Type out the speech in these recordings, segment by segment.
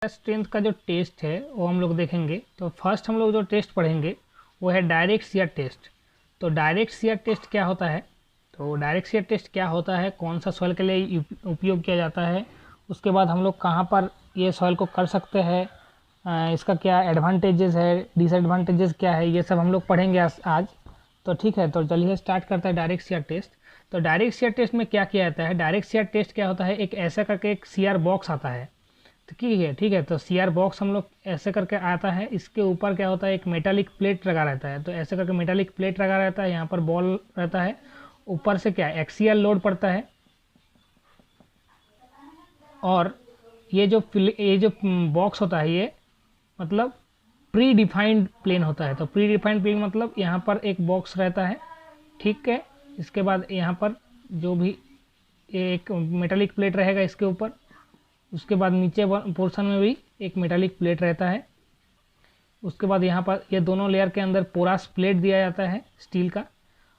Strength का जो test है वो हम लोग देखेंगे। तो फर्स्ट हम लोग जो टेस्ट पढ़ेंगे वो है डायरेक्ट शियर टेस्ट। तो डायरेक्ट शियर टेस्ट क्या होता है, तो डायरेक्ट शियर टेस्ट क्या होता है, कौन सा सॉइल के लिए उपयोग किया जाता है, उसके बाद हम लोग कहाँ पर ये सॉइल को कर सकते हैं, इसका क्या एडवांटेजेस है, डिसएडवांटेजेस क्या है, ये सब हम लोग पढ़ेंगे आज। तो ठीक है, तो चलिए स्टार्ट करते हैं डायरेक्ट शियर टेस्ट। तो डायरेक्ट शियर टेस्ट में क्या किया जाता है, डायरेक्ट शियर टेस्ट क्या होता है, एक ऐसा करके एक शियर बॉक्स आता है। तो ठीक है, तो शियर बॉक्स हम लोग ऐसे करके आता है, इसके ऊपर क्या होता है, एक मेटालिक प्लेट लगा रहता है। तो ऐसे करके मेटालिक प्लेट लगा रहता है, यहाँ पर बॉल रहता है, ऊपर से क्या एक्सियल लोड पड़ता है, और ये जो बॉक्स होता है ये मतलब प्री डिफाइंड प्लेन होता है। तो प्री डिफाइंड प्लेन मतलब यहाँ पर एक बॉक्स रहता है, ठीक है। इसके बाद यहाँ पर जो भी एक मेटालिक प्लेट रहेगा इसके ऊपर, उसके बाद नीचे पोर्शन में भी एक मेटालिक प्लेट रहता है। उसके बाद यहाँ पर ये दोनों लेयर के अंदर पोरस प्लेट दिया जाता है स्टील का,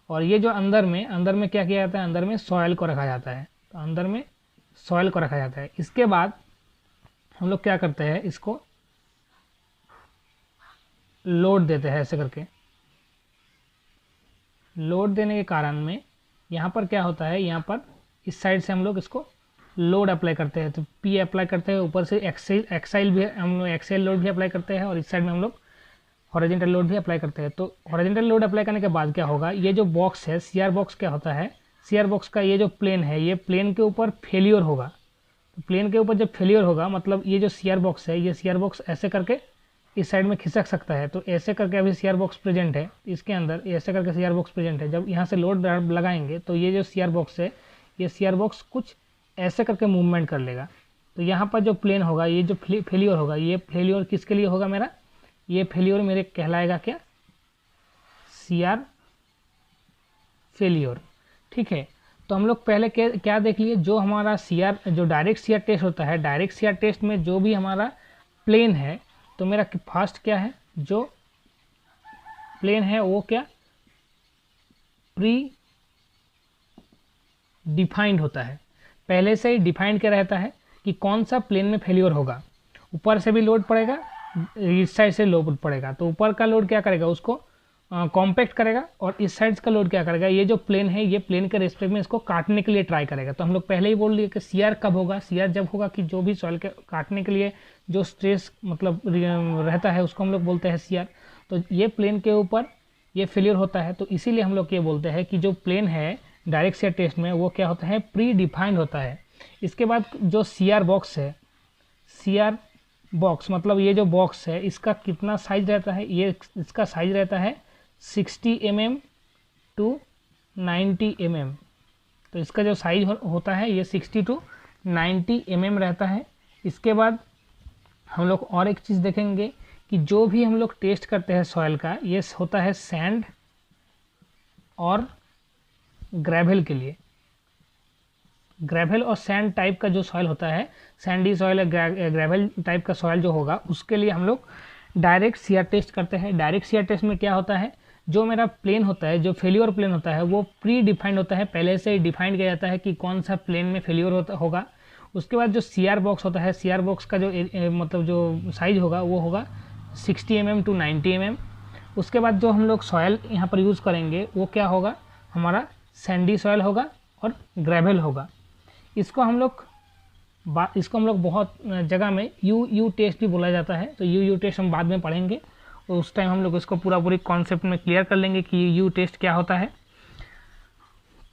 और ये जो अंदर में क्या किया जाता है, अंदर में सॉयल को रखा जाता है। तो अंदर में सॉयल को रखा जाता है। इसके बाद हम लोग क्या करते हैं, इसको लोड देते हैं। ऐसे करके लोड देने के कारण में यहाँ पर क्या होता है, यहाँ पर इस साइड से हम लोग इसको लोड अप्लाई करते हैं। तो पी अप्लाई करते हैं, ऊपर से एक्साइल भी हम लोग एक्साइल लोड भी अप्लाई करते हैं, और इस साइड में हम लोग हॉरिजॉन्टल लोड भी अप्लाई करते हैं। तो हॉरिजॉन्टल लोड अप्लाई करने के बाद क्या होगा, ये जो बॉक्स है शियर बॉक्स क्या होता है, शियर बॉक्स का ये जो प्लेन है, ये प्लेन के ऊपर फेल्योर होगा। तो प्लेन के ऊपर जब फेल्योर होगा मतलब ये जो शियर बॉक्स है, ये शियर बॉक्स ऐसे करके इस साइड में खिसक सकता है। तो ऐसे करके अभी शियर बॉक्स प्रेजेंट है इसके अंदर, ऐसे करके शियर बॉक्स प्रेजेंट है। जब यहाँ से लोड लगाएंगे तो ये जो शियर बॉक्स है, ये शियर बॉक्स कुछ ऐसे करके मूवमेंट कर लेगा। तो यहाँ पर जो प्लेन होगा, ये जो फेल्योर होगा, ये फेल्योर किसके लिए होगा मेरा, ये फेल्योर मेरे कहलाएगा क्या, शियर फेल्योर। ठीक है, तो हम लोग पहले क्या देख लिए, जो हमारा शियर जो डायरेक्ट शियर टेस्ट होता है, डायरेक्ट शियर टेस्ट में जो भी हमारा प्लेन है, तो मेरा फर्स्ट क्या है, जो प्लेन है वो क्या प्री डिफाइंड होता है, पहले से ही डिफाइंड क्या रहता है कि कौन सा प्लेन में फेल्योर होगा। ऊपर से भी लोड पड़ेगा, इस साइड से लोड पड़ेगा। तो ऊपर का लोड क्या करेगा, उसको कॉम्पैक्ट करेगा, और इस साइड का लोड क्या करेगा, ये जो प्लेन है ये प्लेन के रेस्पेक्ट में इसको काटने के लिए ट्राई करेगा। तो हम लोग पहले ही बोल दिए कि शियर कब होगा, शियर जब होगा कि जो भी सॉइल के काटने के लिए जो स्ट्रेस मतलब रहता है उसको हम लोग बोलते हैं शियर। तो ये प्लेन के ऊपर ये फेलियर होता है, तो इसीलिए हम लोग ये बोलते हैं कि जो प्लेन है डायरेक्ट शियर टेस्ट में वो क्या होता है, प्री डिफाइंड होता है। इसके बाद जो शियर बॉक्स है, शियर बॉक्स मतलब ये जो बॉक्स है इसका कितना साइज रहता है, ये इसका साइज रहता है 60 mm to 90 mm। तो इसका जो साइज होता है ये 60 to 90 mm रहता है। इसके बाद हम लोग और एक चीज़ देखेंगे कि जो भी हम लोग टेस्ट करते हैं सॉइल का, ये होता है सैंड और ग्रेवल के लिए। ग्रेवल और सैंड टाइप का जो सॉइल होता है, सैंडी सॉइल या ग्रेवल टाइप का सॉइल जो होगा, उसके लिए हम लोग डायरेक्ट शियर टेस्ट करते हैं। डायरेक्ट शियर टेस्ट में क्या होता है, जो मेरा प्लेन होता है, जो फेल्योर प्लेन होता है वो प्री डिफाइंड होता है, पहले से ही डिफाइंड किया जाता है कि कौन सा प्लेन में फेल्योर होगा। उसके बाद जो शियर बॉक्स होता है, शियर बॉक्स का जो मतलब जो साइज होगा वो होगा 60 mm to 90 mm। उसके बाद जो हम लोग सॉयल यहाँ पर यूज़ करेंगे वो क्या होगा, हमारा सैंडी सॉयल होगा और ग्रेवल होगा। इसको हम लोग बहुत जगह में यू टेस्ट भी बोला जाता है। तो यू टेस्ट हम बाद में पढ़ेंगे, तो उस टाइम हम लोग इसको पूरी कॉन्सेप्ट में क्लियर कर लेंगे कि यू टेस्ट क्या होता है।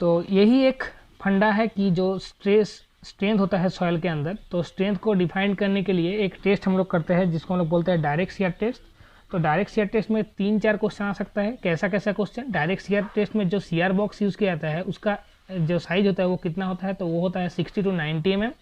तो यही एक फंडा है कि जो स्ट्रेंथ होता है सॉइल के अंदर, तो स्ट्रेंथ को डिफाइन करने के लिए एक टेस्ट हम लोग करते हैं जिसको हम लोग बोलते हैं डायरेक्ट शियर टेस्ट। तो डायरेक्ट शियर टेस्ट में 3-4 क्वेश्चन आ सकता है। कैसा क्वेश्चन, डायरेक्ट शियर टेस्ट में जो शियर बॉक्स यूज़ किया जाता है उसका जो साइज होता है वो कितना होता है, तो वो होता है 60 to 90 mm।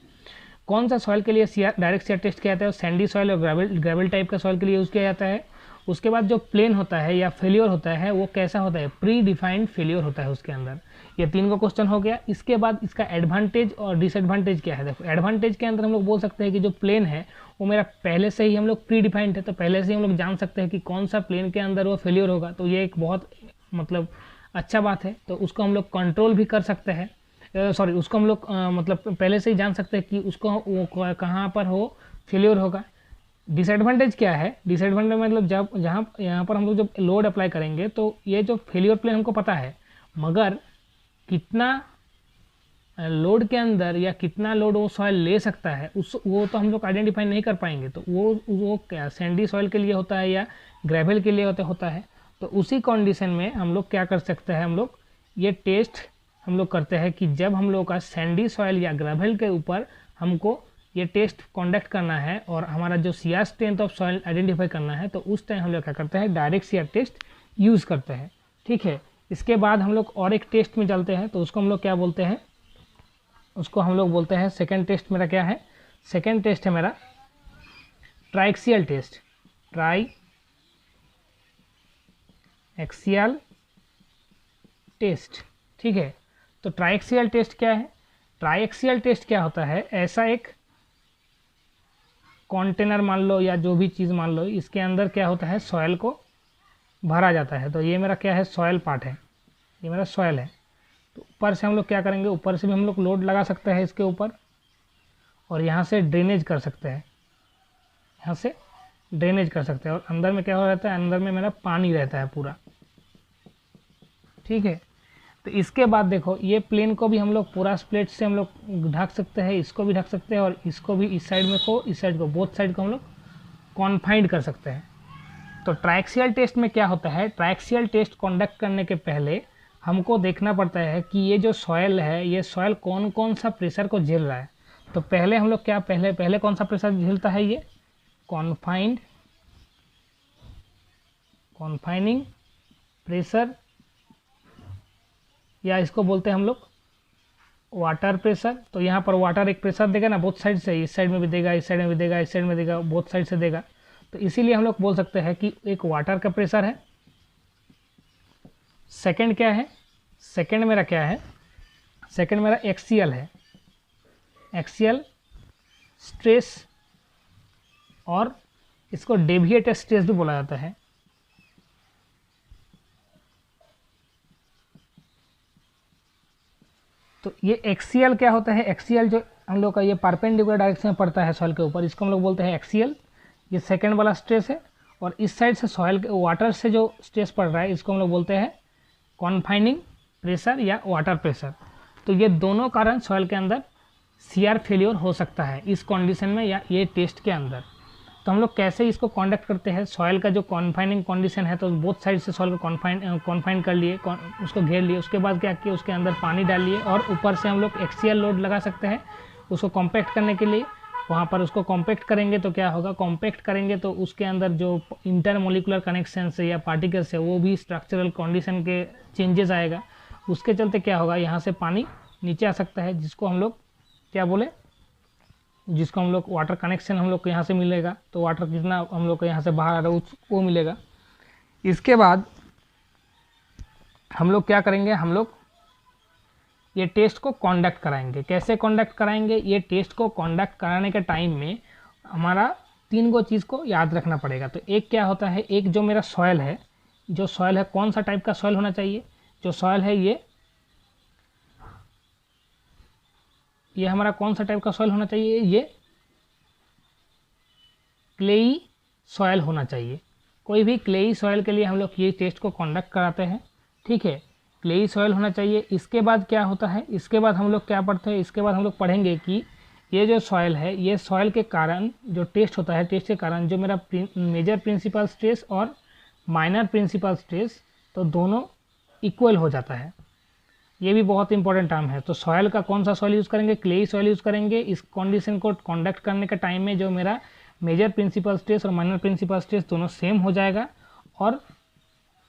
कौन सा सॉइल के लिए डायरेक्ट शियर टेस्ट किया जाता है, सैंडी सॉइल और ग्रेवल टाइप का सॉइल के लिए यूज़ किया जाता है। उसके बाद जो प्लेन होता है या फेलियर होता है वो कैसा होता है, प्री डिफाइंड फेलियर होता है उसके अंदर। ये 3 का क्वेश्चन हो गया। इसके बाद इसका एडवांटेज और डिसएडवांटेज क्या है। देखो एडवांटेज के अंदर हम लोग बोल सकते हैं कि जो प्लेन है वो मेरा पहले से ही हम लोग प्री डिफाइंड है, तो पहले से ही हम लोग जान सकते हैं कि कौन सा प्लेन के अंदर वो फेलियर होगा। तो ये एक बहुत मतलब अच्छा बात है। तो उसको हम लोग कंट्रोल भी कर सकते हैं, उसको हम लोग मतलब पहले से ही जान सकते हैं कि उसको वो कहाँ पर हो फेलियर होगा। डिसएडवांटेज क्या है, डिसएडवांटेज मतलब जब यहाँ पर हम लोग जब लोड अप्लाई करेंगे तो ये जो फेलियर प्लेन हमको पता है, मगर कितना लोड के अंदर या कितना लोड वो सॉइल ले सकता है वो तो हम लोग आइडेंटिफाई नहीं कर पाएंगे। तो वो क्या सैंडी सॉइल के लिए होता है या ग्रेवल के लिए होता है। तो उसी कंडीशन में हम लोग क्या कर सकते हैं, हम लोग ये टेस्ट हम लोग करते हैं कि जब हम लोग का सैंडी सॉइल या ग्रेवल के ऊपर हमको ये टेस्ट कंडक्ट करना है और हमारा जो shear strength of soil identify करना है, तो उस टाइम हम लोग क्या करते हैं, डायरेक्ट शियर टेस्ट यूज़ करते हैं। ठीक है, इसके बाद हम लोग और एक टेस्ट में चलते हैं, तो उसको हम लोग क्या बोलते हैं, उसको हम लोग बोलते हैं सेकेंड टेस्ट मेरा क्या है, सेकेंड टेस्ट है मेरा ट्राइक्सियल टेस्ट, ट्राइक्सियल टेस्ट। ठीक है, तो ट्राइक्सियल टेस्ट क्या है, ट्राइक्सियल टेस्ट क्या होता है, ऐसा एक कंटेनर मान लो या जो भी चीज़ मान लो, इसके अंदर क्या होता है, सॉयल को भरा जाता है। तो ये मेरा क्या है, सॉयल पार्ट है, ये मेरा सॉयल है। तो ऊपर से हम लोग क्या करेंगे, ऊपर से भी हम लोग लोड लगा सकते हैं इसके ऊपर, और यहाँ से ड्रेनेज कर सकते हैं, यहाँ से ड्रेनेज कर सकते हैं। और अंदर में क्या हो रहता है, अंदर में मेरा पानी रहता है पूरा। ठीक है, तो इसके बाद देखो ये प्लेन को भी हम लोग पूरा स्प्लेट से हम लोग ढक सकते हैं, इसको भी ढक सकते हैं, और इसको भी इस साइड में को इस साइड को, बोथ साइड को हम लोग कॉन्फाइंड कर सकते हैं। तो ट्राइक्सियल टेस्ट में क्या होता है, ट्राइक्सियल टेस्ट कंडक्ट करने के पहले हमको देखना पड़ता है कि ये जो सॉयल है, ये सॉयल कौन कौन सा प्रेशर को झेल रहा है। तो पहले हम लोग क्या, पहले कौन सा प्रेशर झेलता है, ये कॉन्फाइनिंग प्रेशर, या इसको बोलते हैं हम लोग वाटर प्रेशर। तो यहाँ पर वाटर एक प्रेशर देगा ना, बोथ साइड से, इस साइड में भी देगा, इस साइड में भी देगा, इस साइड में देगा, बोथ साइड से देगा। तो इसीलिए हम लोग बोल सकते हैं कि एक वाटर का प्रेशर है। सेकंड क्या है, सेकंड मेरा क्या है, सेकंड मेरा एक्सियल है, एक्सियल स्ट्रेस, और इसको डेविएटेड स्ट्रेस भी बोला जाता है। तो ये एक्सियल क्या होता है, एक्सियल जो हम लोग का ये परपेंडिकुलर डायरेक्शन में पड़ता है सॉइल के ऊपर, इसको हम लोग बोलते हैं एक्सियल। ये सेकंड वाला स्ट्रेस है। और इस साइड से सॉइल के वाटर से जो स्ट्रेस पड़ रहा है, इसको हम लोग बोलते हैं कॉन्फाइनिंग प्रेशर या वाटर प्रेशर। तो ये दोनों कारण सॉइल के अंदर शियर फेलियर हो सकता है इस कंडीशन में या ये टेस्ट के अंदर। तो हम लोग कैसे इसको कॉन्डक्ट करते हैं, सॉइल का जो कॉन्फाइनिंग कंडीशन है, तो बोथ साइड से सॉइल को कॉन्फाइन कर लिए, उसको घेर लिए, उसके बाद क्या किया, उसके अंदर पानी डाल लिए, और ऊपर से हम लोग एक्सियल लोड लगा सकते हैं उसको कॉम्पैक्ट करने के लिए। वहाँ पर उसको कॉम्पैक्ट करेंगे तो क्या होगा, कॉम्पैक्ट करेंगे तो उसके अंदर जो इंटरमोलिकुलर कनेक्शन है या पार्टिकल्स है, वो भी स्ट्रक्चरल कंडीशन के चेंजेस आएगा। उसके चलते क्या होगा, यहाँ से पानी नीचे आ सकता है, जिसको हम लोग क्या बोले, जिसको हम लोग वाटर कनेक्शन हम लोग को यहाँ से मिलेगा। तो वाटर कितना हम लोग को यहाँ से बाहर आ रहा है वो मिलेगा। इसके बाद हम लोग क्या करेंगे, हम लोग ये टेस्ट को कंडक्ट कराएंगे। कैसे कंडक्ट कराएंगे, ये टेस्ट को कंडक्ट कराने के टाइम में हमारा 3 गो चीज़ को याद रखना पड़ेगा। तो एक क्या होता है, एक जो मेरा सॉयल है, जो सॉयल है कौन सा टाइप का सॉयल होना चाहिए, जो सॉयल है ये हमारा कौन सा टाइप का सॉइल होना चाहिए, ये क्लेई सॉइल होना चाहिए। कोई भी क्लेई सॉइल के लिए हम लोग ये टेस्ट को कंडक्ट कराते हैं। ठीक है, क्लेई सॉइल होना चाहिए। इसके बाद क्या होता है, इसके बाद हम लोग क्या पढ़ते हैं, इसके बाद हम लोग पढ़ेंगे कि ये जो सॉइल है, ये सॉइल के कारण जो टेस्ट होता है, टेस्ट के कारण जो मेरा मेजर प्रिंसिपल स्ट्रेस और माइनर प्रिंसिपल स्ट्रेस, तो दोनों इक्वल हो जाता है। ये भी बहुत इंपॉर्टेंट टर्म है। तो सॉयल का कौन सा सॉइल यूज़ करेंगे, क्लेई सॉइल यूज़ करेंगे। इस कंडीशन को कंडक्ट करने के टाइम में जो मेरा मेजर प्रिंसिपल स्ट्रेस और माइनर प्रिंसिपल स्ट्रेस दोनों सेम हो जाएगा। और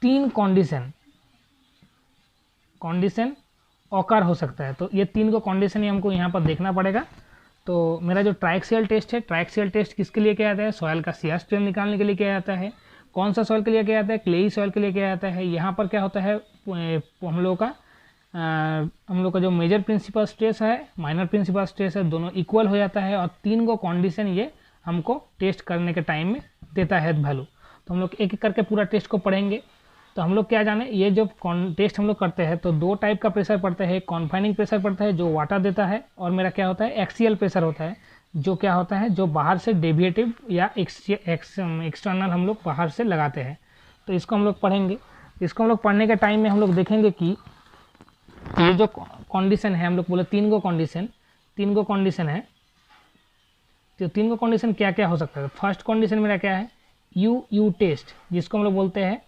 3 कंडीशन ऑकर हो सकता है। तो ये 3 को कंडीशन ही हमको यहाँ पर देखना पड़ेगा। तो मेरा जो ट्राइक्सियल टेस्ट है, ट्राइक्सियल टेस्ट किसके लिए किया जाता है, सॉयल का शियर स्ट्रेंथ निकालने के लिए किया जाता है। कौन सा सॉइल के लिए किया जाता है, क्लेई सॉइल के लिए किया जाता है। यहाँ पर क्या होता है, हम लोग का जो मेजर प्रिंसिपल स्ट्रेस है, माइनर प्रिंसिपल स्ट्रेस है, दोनों इक्वल हो जाता है। और 3 को कंडीशन ये हमको टेस्ट करने के टाइम में देता है वैल्यू। तो हम लोग एक एक करके पूरा टेस्ट को पढ़ेंगे। तो हम लोग क्या जाने, ये जो टेस्ट हम लोग करते हैं तो 2 टाइप का प्रेशर पड़ता है। एक कॉन्फाइनिंग प्रेशर पड़ता है जो वाटर देता है, और मेरा क्या होता है, एक्सियल प्रेशर होता है जो क्या होता है, जो बाहर से डेविएटिव या एक्सटर्नल हम लोग बाहर से लगाते हैं। तो इसको हम लोग पढ़ेंगे। इसको हम लोग पढ़ने के टाइम में हम लोग देखेंगे कि ये जो कंडीशन है, हम लोग बोले 3 गो कंडीशन है। तो 3 गो कंडीशन क्या क्या हो सकता है। फर्स्ट कंडीशन मेरा क्या है, यू टेस्ट, जिसको हम लोग बोलते हैं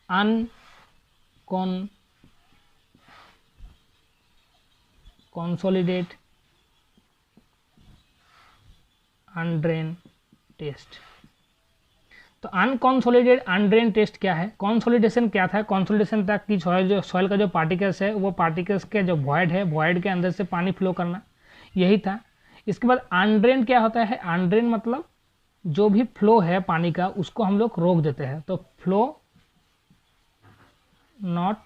अनकॉन्सोलिडेट अनड्रेन टेस्ट। तो अनकॉन्सोलिडेट अनड्रेन टेस्ट क्या है, कॉन्सोलिडेशन क्या था, कॉन्सोलिडेशन था कि सॉइल का जो पार्टिकल्स है वो पार्टिकल्स के जो वॉइड है, वॉइड के अंदर से पानी फ्लो करना, यही था। इसके बाद अनड्रेन क्या होता है, अनड्रेन मतलब जो भी फ्लो है पानी का उसको हम लोग रोक देते हैं। तो फ्लो नॉट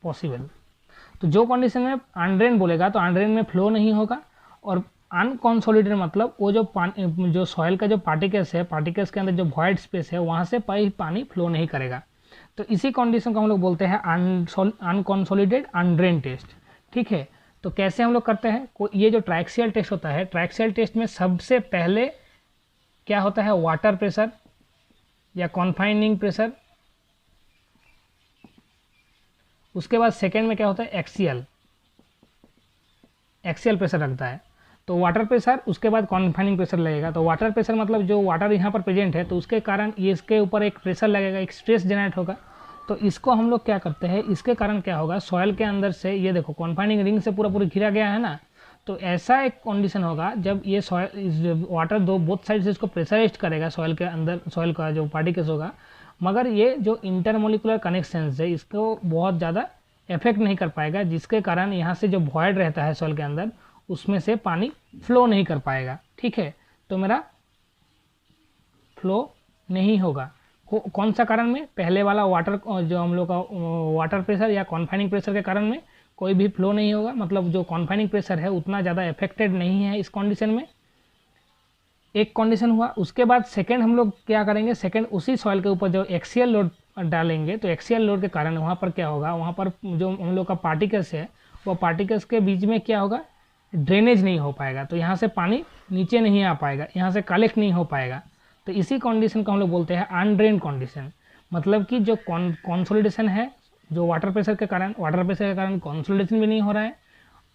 पॉसिबल। तो जो कंडीशन में अनड्रेन बोलेगा तो अनड्रेन में फ्लो नहीं होगा, और अनकॉन्सोलिडेट मतलब वो जो सॉइल का जो पार्टिकल्स है, पार्टिकल्स के अंदर जो वॉइड स्पेस है वहाँ से पानी फ्लो नहीं करेगा। तो इसी कंडीशन को हम लोग बोलते हैं अनकॉन्सोलिडेट अनड्रेन टेस्ट। ठीक है, तो कैसे हम लोग करते हैं, ये जो ट्राइक्सियल टेस्ट होता है, ट्राइक्सियल टेस्ट में सबसे पहले क्या होता है, वाटर प्रेशर या कॉन्फाइनिंग प्रेशर। उसके बाद सेकेंड में क्या होता है, एक्सियल प्रेशर लगता है। तो वाटर प्रेशर, उसके बाद कॉन्फाइनिंग प्रेशर लगेगा। तो वाटर प्रेशर मतलब जो वाटर यहाँ पर प्रेजेंट है तो उसके कारण ये इसके ऊपर एक प्रेशर लगेगा, एक स्ट्रेस जनरेट होगा। तो इसको हम लोग क्या करते हैं, इसके कारण क्या होगा, सॉइल के अंदर से ये देखो कॉन्फाइनिंग रिंग से पूरा घिरा गया है ना। तो ऐसा एक कंडीशन होगा जब ये सॉइल वाटर बोथ साइड से इसको प्रेशराइज करेगा सॉइल के अंदर, सॉइल का जो पार्टिकल्स होगा, मगर ये जो इंटरमोलिकुलर कनेक्शंस है इसको बहुत ज़्यादा इफेक्ट नहीं कर पाएगा, जिसके कारण यहाँ से जो वॉइड रहता है सॉइल के अंदर उसमें से पानी फ्लो नहीं कर पाएगा। ठीक है, तो मेरा फ्लो नहीं होगा। कौन सा कारण में, पहले वाला वाटर जो हम लोग का वाटर प्रेशर या कॉन्फाइनिंग प्रेशर के कारण में कोई भी फ्लो नहीं होगा, मतलब जो कॉन्फाइनिंग प्रेशर है उतना ज़्यादा इफेक्टेड नहीं है इस कंडीशन में। एक कंडीशन हुआ। उसके बाद सेकंड हम लोग क्या करेंगे, सेकंड उसी सॉइल के ऊपर जो एक्सियल लोड डालेंगे, तो एक्सियल लोड के कारण वहाँ पर क्या होगा, वहाँ पर जो हम लोग का पार्टिकल्स है वो पार्टिकल्स के बीच में क्या होगा, ड्रेनेज नहीं हो पाएगा। तो यहाँ से पानी नीचे नहीं आ पाएगा, यहाँ से कलेक्ट नहीं हो पाएगा। तो इसी कंडीशन को हम लोग बोलते हैं अनड्रेन कंडीशन। मतलब कि जो कॉन्सोलिडेशन है, जो वाटर प्रेशर के कारण कॉन्सोलिडेशन भी नहीं हो रहा है,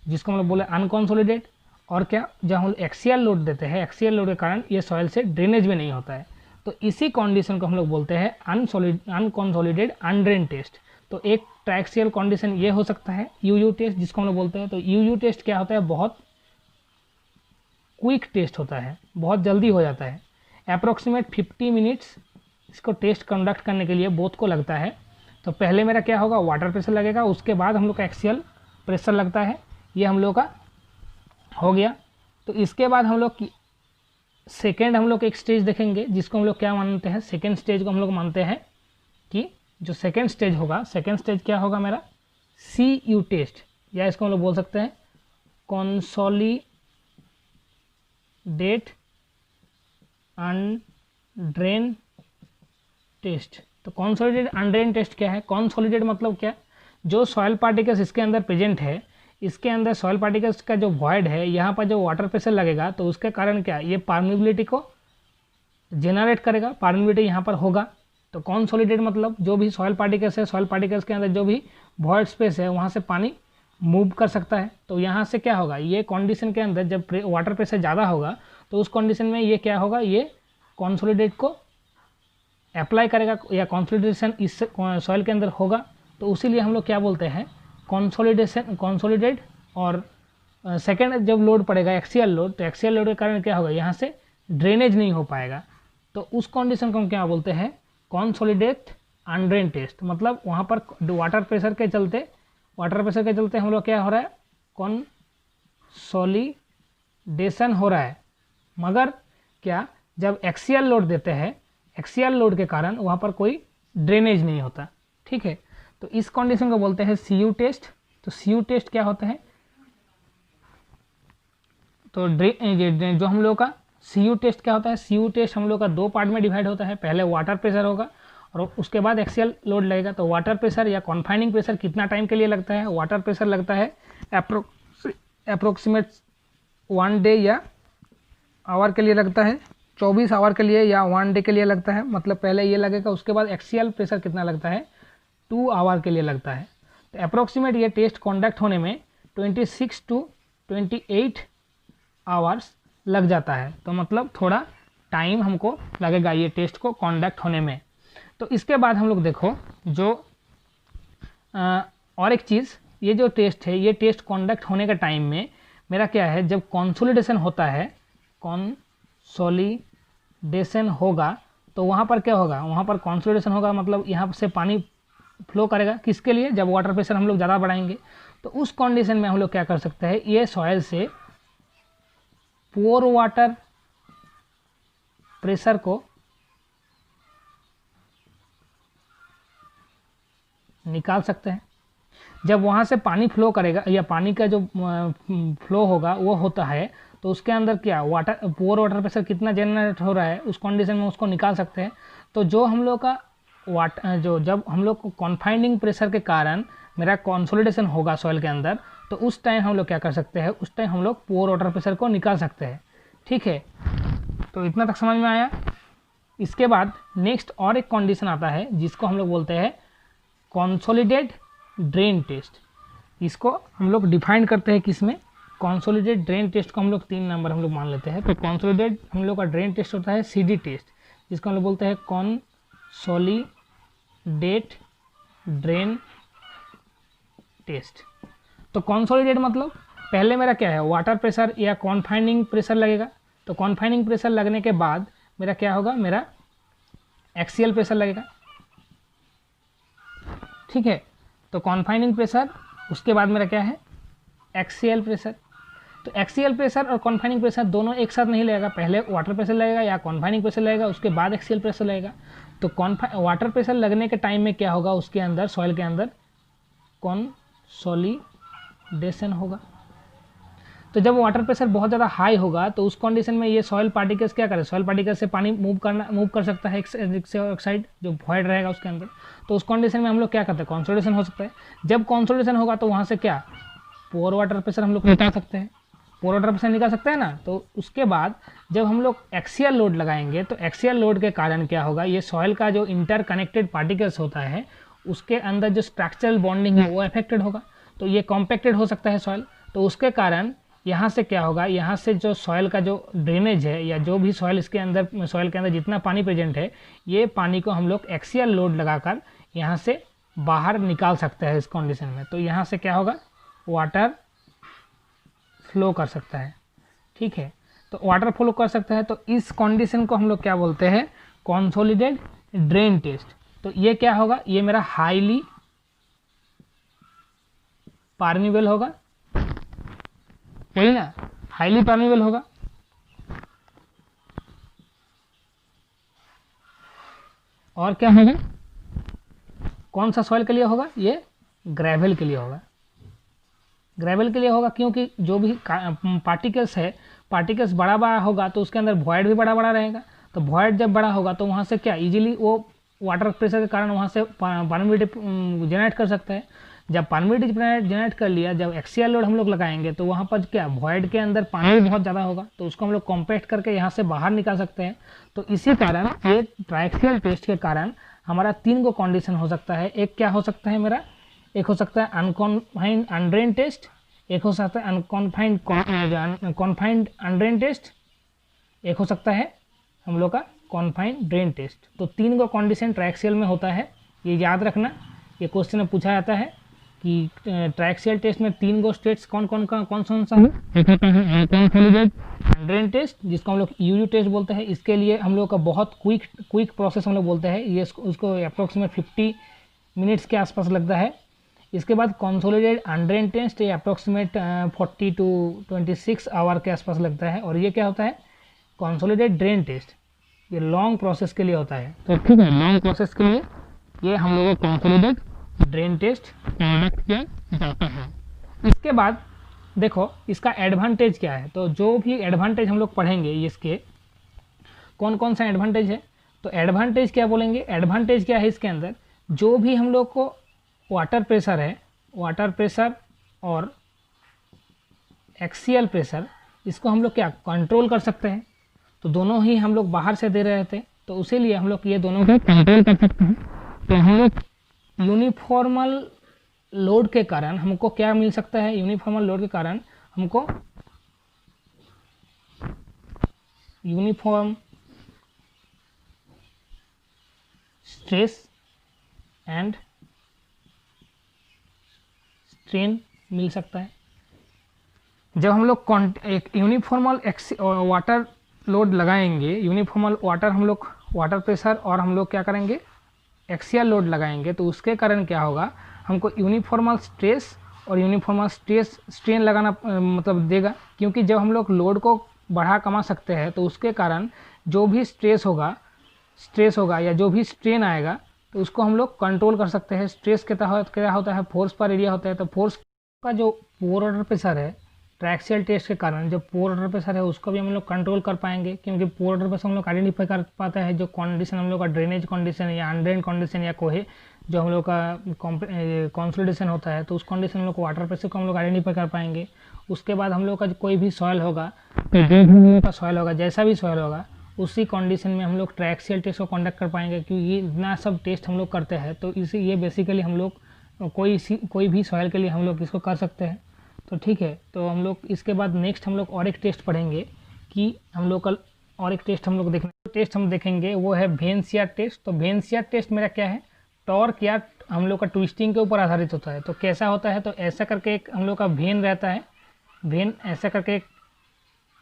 जिसको हम लोग बोले अनकॉन्सोलिडेट। और क्या, जब हम एक्सियल लोड देते हैं, एक्सियल लोड के कारण ये सॉइल से ड्रेनेज भी नहीं होता है। तो इसी कंडीशन को हम लोग बोलते हैं अनकॉन्सोलिडेट अनड्रेन टेस्ट। तो एक ट्राइक्सियल कंडीशन ये हो सकता है यू टेस्ट, जिसको हम लोग बोलते हैं। तो यू टेस्ट क्या होता है, बहुत क्विक टेस्ट होता है, बहुत जल्दी हो जाता है। अप्रोक्सीमेट 50 मिनट्स इसको टेस्ट कंडक्ट करने के लिए बोथ को लगता है। तो पहले मेरा क्या होगा, वाटर प्रेशर लगेगा, उसके बाद हम लोग का एक्सियल प्रेशर लगता है, ये हम लोग का हो गया। तो इसके बाद हम लोग सेकेंड हम लोग एक स्टेज देखेंगे, जिसको हम लोग क्या मानते हैं, सेकेंड स्टेज को हम लोग मानते हैं कि जो सेकेंड स्टेज होगा, सेकेंड स्टेज क्या होगा मेरा, CU टेस्ट, या इसको हम लोग बोल सकते हैं कॉन्सोलिडेट अनड्रेन टेस्ट। तो कॉन्सोलिडेट अनड्रेन टेस्ट क्या है, कॉन्सोलिडेट मतलब क्या, जो सॉइल पार्टिकल्स इसके अंदर प्रेजेंट है, इसके अंदर सॉइल पार्टिकल्स का जो वॉइड है, यहाँ पर जो वाटर प्रेशर लगेगा तो उसके कारण क्या, ये परमिबिलिटी को जेनरेट करेगा, परमिबिलिटी यहाँ पर होगा। तो कॉन्सोलिडेट मतलब जो भी सॉइल पार्टिकल्स है, सॉइल पार्टिकल्स के अंदर जो भी वॉइड स्पेस है वहाँ से पानी मूव कर सकता है। तो यहाँ से क्या होगा, ये कंडीशन के अंदर जब वाटर प्रेशर ज़्यादा होगा तो उस कंडीशन में ये क्या होगा, ये कॉन्सोलिडेट को अप्लाई करेगा, या कॉन्सोलिडेशन इस सॉइल के अंदर होगा। तो उसीलिए हम लोग क्या बोलते हैं, कॉन्सोलिडेट। और सेकेंड जब लोड पड़ेगा एक्सियल लोड, तो एक्सियल लोड के कारण क्या होगा, यहाँ से ड्रेनेज नहीं हो पाएगा। तो उस कंडीशन को हम क्या बोलते हैं, कॉन्सोलिडेट अनड्रेन टेस्ट। मतलब वहाँ पर वाटर प्रेशर के चलते हम लोग क्या हो रहा है, कॉन्सोलिडेशन हो रहा है, मगर क्या, जब एक्सियल लोड देते हैं, एक्सियल लोड के कारण वहाँ पर कोई ड्रेनेज नहीं होता। ठीक है, तो इस कंडीशन को बोलते हैं CU टेस्ट। तो CU टेस्ट क्या होता है, तो जो हम लोग का CU टेस्ट क्या होता है, CU टेस्ट हम लोग का 2 पार्ट में डिवाइड होता है। पहले वाटर प्रेशर होगा और उसके बाद एक्सियल लोड लगेगा। तो वाटर प्रेशर या कॉन्फाइनिंग प्रेशर कितना टाइम के लिए लगता है, वाटर प्रेशर लगता है अप्रोक्सीमेट 1 डे या आवर के लिए लगता है, 24 आवर के लिए या 1 डे के लिए लगता है। मतलब पहले ये लगेगा, उसके बाद एक्सियल प्रेशर कितना लगता है, 2 आवर के लिए लगता है। तो अप्रोक्सीमेट ये टेस्ट कॉन्डक्ट होने में 26 to 28 आवर्स लग जाता है। तो मतलब थोड़ा टाइम हमको लगेगा ये टेस्ट को कॉन्डक्ट होने में। तो इसके बाद हम लोग देखो जो और एक चीज़, ये जो टेस्ट है, ये टेस्ट कॉन्डक्ट होने का टाइम में मेरा क्या है, जब कंसोलिडेशन होता है, कंसोलिडेशन होगा तो वहाँ पर क्या होगा, वहाँ पर कंसोलिडेशन होगा मतलब यहाँ से पानी फ्लो करेगा। किसके लिए, जब वाटर प्रेशर हम लोग ज़्यादा बढ़ाएंगे। तो उस कंडीशन में हम लोग क्या कर सकते हैं, ये सॉइल से पोर वाटर प्रेशर को निकाल सकते हैं। जब वहाँ से पानी फ्लो करेगा या पानी का जो फ्लो होगा वो होता है, तो उसके अंदर क्या पोर वाटर प्रेशर कितना जनरेट हो रहा है, उस कंडीशन में उसको निकाल सकते हैं। तो जो हम लोग का जब हम लोग को कॉन्फाइनिंग प्रेशर के कारण मेरा कंसोलिडेशन होगा सॉइल के अंदर, तो उस टाइम हम लोग क्या कर सकते हैं, उस टाइम हम लोग पोर वाटर प्रेशर को निकाल सकते हैं। ठीक है, तो इतना तक समझ में आया। इसके बाद नेक्स्ट और एक कंडीशन आता है जिसको हम लोग बोलते हैं कंसोलिडेट ड्रेन टेस्ट। इसको हम लोग डिफाइन करते हैं किसमें, कंसोलिडेट ड्रेन टेस्ट को हम लोग 3 नंबर हम लोग मान लेते हैं। तो कंसोलिडेट हम लोग का ड्रेन टेस्ट होता है CD टेस्ट, जिसको हम लोग बोलते हैं कंसोलिडेट ड्रेन टेस्ट। तो कंसोलिडेट मतलब पहले मेरा क्या है, वाटर प्रेशर या कॉन्फाइनिंग प्रेशर लगेगा। तो कॉन्फाइनिंग प्रेशर लगने के बाद मेरा क्या होगा, मेरा एक्सियल प्रेशर लगेगा। ठीक है, तो कॉन्फाइनिंग प्रेशर, उसके बाद मेरा क्या है, एक्सियल प्रेशर। तो एक्सियल प्रेशर और कॉन्फाइनिंग प्रेशर दोनों एक साथ नहीं लगेगा, पहले वाटर प्रेशर लगेगा या कॉन्फाइनिंग प्रेशर लगेगा, उसके बाद एक्सियल प्रेशर लगेगा। तो वाटर प्रेशर लगने के टाइम में क्या होगा, उसके अंदर सॉइल के अंदर कंसोलिडेशन होगा। तो जब वाटर प्रेशर बहुत ज़्यादा हाई होगा तो उस कंडीशन में ये सॉइल पार्टिकल्स क्या करें, सॉइल पार्टिकल्स से पानी मूव कर सकता है एक साइड, जो वॉइड रहेगा उसके अंदर। तो उस कंडीशन में हम लोग क्या करते हैं, कंसोलिडेशन हो सकता है। जब कंसोलिडेशन होगा तो वहाँ से क्या, पोर वाटर प्रेशर हम लोग निकाल सकते हैं, पोर वाटर प्रेशर निकाल सकते हैं ना। तो उसके बाद जब हम लोग एक्सियल लोड लगाएंगे तो एक्सियल लोड के कारण क्या होगा, ये सॉइल का जो इंटरकनेक्टेड पार्टिकल्स होता है उसके अंदर जो स्ट्रक्चरल बॉन्डिंग है वो अफेक्टेड होगा। तो ये कॉम्पैक्टेड हो सकता है सॉइल। तो उसके कारण यहाँ से क्या होगा, यहाँ से जो सॉइल का जो ड्रेनेज है या जो भी सॉइल इसके अंदर, सॉइल के अंदर जितना पानी प्रेजेंट है, ये पानी को हम लोग एक्सियल लोड लगाकर यहाँ से बाहर निकाल सकते हैं इस कंडीशन में। तो यहाँ से क्या होगा, वाटर फ्लो कर सकता है। ठीक है, तो वाटर फ्लो कर सकता है। तो इस कंडीशन को हम लोग क्या बोलते हैं, कंसोलिडेट ड्रेन टेस्ट। तो ये क्या होगा, ये मेरा हाईली परमेबल होगा, वही ना, हाईली परमेबल होगा। और क्या होगा, कौन सा सॉइल के लिए होगा, ये ग्रेवल के लिए होगा। ग्रेवल के लिए होगा क्योंकि जो भी पार्टिकल्स है, पार्टिकल्स बड़ा बड़ा होगा तो उसके अंदर वॉइड भी बड़ा बड़ा रहेगा। तो वॉइड जब बड़ा होगा तो वहाँ से क्या इजीली वो वाटर प्रेशर के कारण वहाँ से परमिटिविटी जनरेट कर सकता है। जब परमिटिविटी जनरेट कर लिया, जब एक्सियल लोड हम लोग लगाएंगे तो वहाँ पर क्या, वॉइड के अंदर पानी बहुत ज़्यादा होगा, तो उसको हम लोग कॉम्पैक्ट करके यहाँ से बाहर निकाल सकते हैं। तो इसी कारण ये ट्राइक्सियल टेस्ट के कारण हमारा 3 को कंडीशन हो सकता है। एक क्या हो सकता है मेरा, एक हो सकता है अनकॉन्फाइंड अनड्रेन टेस्ट, एक हो सकता है कॉन्फाइंड अनड्रेन टेस्ट, एक हो सकता है हम लोग का कॉन्फाइंड ड्रेन टेस्ट। तो 3 को कंडीशन ट्राइक्सियल में होता है, ये याद रखना। ये क्वेश्चन में पूछा जाता है कि ट्राइक्सियल टेस्ट में 3 गो स्टेट्स कौन सा है। एक होता है अनकॉन्सोलिडेट ड्रेन टेस्ट, जिसको हम लोग यूयू टेस्ट बोलते हैं। इसके लिए हम लोग का बहुत क्विक प्रोसेस हम लोग बोलते हैं, ये उसको अप्रोक्सीमेट 50 मिनट्स के आसपास लगता है। इसके बाद कंसोलिडेट अनड्रेन टेस्ट, ये अप्रोक्सीमेट 40 to 26 आवर के आसपास लगता है। और ये क्या होता है, कंसोलिडेट ड्रेन टेस्ट, ये लॉन्ग प्रोसेस के लिए होता है। तो ठीक है, लॉन्ग प्रोसेस के लिए ये हम लोगों को कंसोलिडेट ड्रेन टेस्ट कंडक्ट किया जाता है। इसके बाद देखो इसका एडवांटेज क्या है। तो जो भी एडवांटेज हम लोग पढ़ेंगे, इसके कौन कौन सा एडवांटेज है, तो एडवांटेज क्या बोलेंगे, एडवांटेज क्या है इसके अंदर, जो भी हम लोग को वाटर प्रेशर है, वाटर प्रेशर और एक्सियल प्रेशर, इसको हम लोग क्या कंट्रोल कर सकते हैं। तो दोनों ही हम लोग बाहर से दे रहे थे, तो उसी लिए हम लोग ये दोनों को कंट्रोल कर सकते हैं। तो हम लोग यूनिफॉर्मल लोड के कारण हमको क्या मिल सकता है, यूनिफॉर्मल लोड के कारण हमको यूनिफॉर्म स्ट्रेस एंड स्ट्रेन मिल सकता है। जब हम लोग एक यूनिफॉर्मल वाटर लोड लगाएंगे, यूनिफॉर्मल वाटर हम लोग वाटर प्रेशर और हम लोग क्या करेंगे एक्सियल लोड लगाएंगे, तो उसके कारण क्या होगा, हमको यूनिफॉर्मल स्ट्रेस और यूनिफॉर्मल स्ट्रेन लगाना मतलब देगा। क्योंकि जब हम लोग लोड को बढ़ा कमा सकते हैं तो उसके कारण जो भी स्ट्रेस होगा या जो भी स्ट्रेन आएगा तो उसको हम लोग कंट्रोल कर सकते हैं। स्ट्रेस क्या होता है, फोर्स पर एरिया होता है। तो फोर्स का जो पोर वाटर प्रेशर है, ट्रैक्सियल टेस्ट के कारण जो पोर वाटर प्रेशर है उसको भी हम लोग कंट्रोल कर पाएंगे। क्योंकि पोर वाटर प्रेशर हम लोग आइडेंटिफाई कर पाता है जो कंडीशन हम लोग का ड्रेनेज कंडीशन या अनड्रेन कंडीशन या कोहे जो हम लोग का कॉन्सोलिडेशन होता है, तो उस कंडीशन में हम लोग वाटर प्रेशर को हम लोग आइडेंटिफाई कर पाएंगे। उसके बाद हम लोग का कोई भी सॉइल होगा, जैसा भी सॉइल होगा उसी कंडीशन में हम लोग ट्रैक्सियल टेस्ट को कंडक्ट कर पाएंगे। क्योंकि इतना सब टेस्ट हम लोग करते हैं, तो इसी ये बेसिकली हम लोग कोई भी सॉइल के लिए हम लोग इसको कर सकते हैं। तो ठीक है, तो हम लोग इसके बाद नेक्स्ट हम लोग और एक टेस्ट पढ़ेंगे कि हम लोग कल और एक टेस्ट हम लोग देखेंगे वो है वेन शियर टेस्ट। तो वेन शियर टेस्ट मेरा क्या है, टॉर्क या हम लोग का ट्विस्टिंग के ऊपर आधारित होता है। तो कैसा होता है, तो ऐसा करके एक हम लोग का वेन रहता है, वेन ऐसा करके एक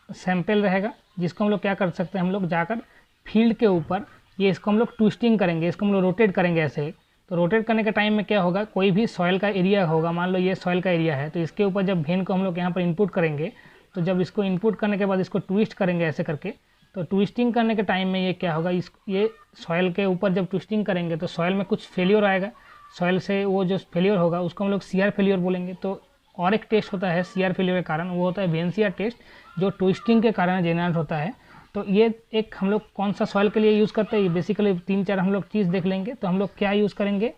सैंपल रहेगा जिसको हम लोग क्या कर सकते हैं, हम लोग जाकर फील्ड के ऊपर ये इसको हम लोग ट्विस्टिंग करेंगे, इसको हम लोग रोटेट करेंगे ऐसे। तो रोटेट करने के टाइम में क्या होगा, कोई भी सॉइल का एरिया होगा, मान लो ये सॉइल का एरिया है, तो इसके ऊपर जब वेन को हम लोग यहाँ पर इनपुट करेंगे, तो जब इसको इनपुट करने के बाद इसको ट्विस्ट करेंगे ऐसे करके, तो ट्विस्टिंग करने के टाइम में ये क्या होगा, ये सॉइल के ऊपर जब ट्विस्टिंग करेंगे तो सॉइल में कुछ फेलियर आएगा, सॉइल से वो जो फेलियर होगा उसको हम लोग शियर फेलियर बोलेंगे। तो और एक टेस्ट होता है शियर फेलियर के कारण, वो होता है वेन शियर टेस्ट, जो ट्विस्टिंग के कारण जनरेट होता है। तो ये एक हम लोग कौन सा सॉइल के लिए यूज़ करते हैं, ये बेसिकली 3-4 हम लोग चीज़ देख लेंगे। तो हम लोग क्या यूज़ करेंगे,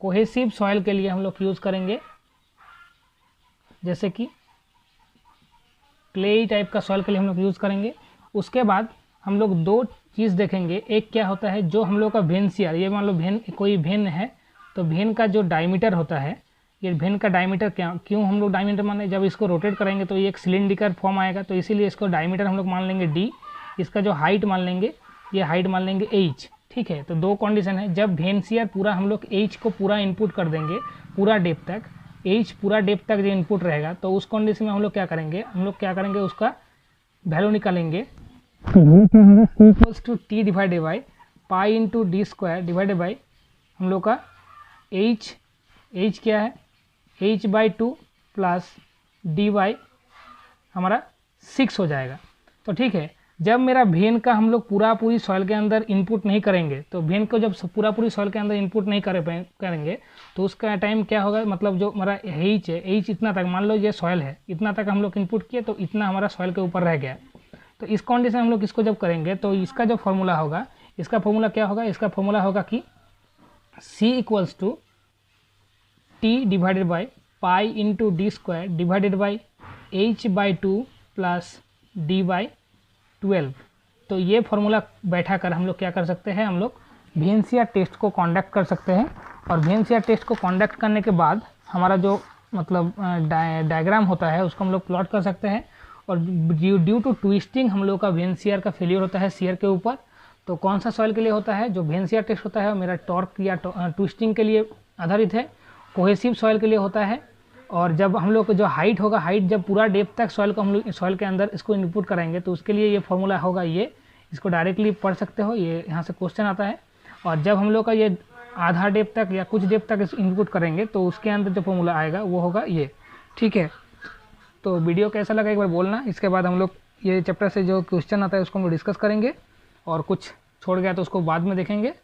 कोहेसिव सॉइल के लिए हम लोग यूज़ करेंगे, जैसे कि क्ले टाइप का सॉइल के लिए हम लोग यूज़ करेंगे। उसके बाद हम लोग 2 चीज़ देखेंगे, एक क्या होता है जो हम लोग का वेन शियर, ये मान लो कोई वेन है, तो वेन का जो डायमीटर होता है, ये वेन का डायमीटर क्यों हम लोग डायमीटर माने, जब इसको रोटेट करेंगे तो ये एक सिलिंड्रिकल फॉर्म आएगा, तो इसीलिए इसको डायमीटर हम लोग मान लेंगे d। इसका जो हाइट मान लेंगे, ये हाइट मान लेंगे h। ठीक है, तो 2 कंडीशन है, जब वेन शियर पूरा हम लोग h को पूरा इनपुट कर देंगे, पूरा डेप्थ तक, h पूरा डेप्थ तक जो इनपुट रहेगा, तो उस कंडीशन में हम लोग क्या करेंगे, उसका वैल्यू निकालेंगे। Equals to t divided by pi into D square divided by हम लोग का h क्या है, h/2 प्लस dy हमारा 6 हो जाएगा। तो ठीक है, जब मेरा वेन का हम लोग पूरी सॉइल के अंदर इनपुट नहीं करेंगे, तो वेन को जब पूरी सॉइल के अंदर इनपुट नहीं करेंगे तो उसका टाइम क्या होगा, मतलब जो हमारा h है, h इतना तक, मान लो ये सॉइल है, इतना तक हम लोग इनपुट किए, तो इतना हमारा सॉइल के ऊपर रह गया। तो इस कंडीशन हम लोग इसको जब करेंगे तो इसका जो फॉर्मूला होगा, इसका फॉर्मूला क्या होगा, इसका फॉर्मूला होगा कि c equals to t divided by pi into D square divided by h/2 plus d/12। तो ये फार्मूला बैठा कर हम लोग क्या कर सकते हैं, हम लोग वेन शियर टेस्ट को कंडक्ट कर सकते हैं। और वेन शियर टेस्ट को कंडक्ट करने के बाद हमारा जो मतलब डायग्राम होता है उसको हम लोग प्लॉट कर सकते हैं। और ड्यू टू ट्विस्टिंग हम लोग का वेन शियर का फेलियर होता है शियर के ऊपर। तो कौन सा सॉइल के लिए होता है, जो वेन शियर टेस्ट होता है मेरा टॉर्क या ट्विस्टिंग के लिए आधारित है, कोहेसिव सॉइल के लिए होता है। और जब हम लोग जो हाइट होगा, हाइट जब पूरा डेप्थ तक सॉइल को हम लोग सॉइल के अंदर इसको इनपुट कराएंगे, तो उसके लिए ये फॉर्मूला होगा, ये इसको डायरेक्टली पढ़ सकते हो, ये यहाँ से क्वेश्चन आता है। और जब हम लोग का ये आधा डेप्थ तक या कुछ डेप्थ तक इनपुट करेंगे तो उसके अंदर जो फॉर्मूला आएगा वो होगा ये। ठीक है, तो वीडियो कैसा लगा एक बार बोलना। इसके बाद हम लोग ये चैप्टर से जो क्वेश्चन आता है उसको हम लोग डिस्कस करेंगे, और कुछ छोड़ गया तो उसको बाद में देखेंगे।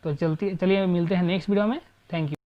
तो चलिए मिलते हैं नेक्स्ट वीडियो में। Thank you.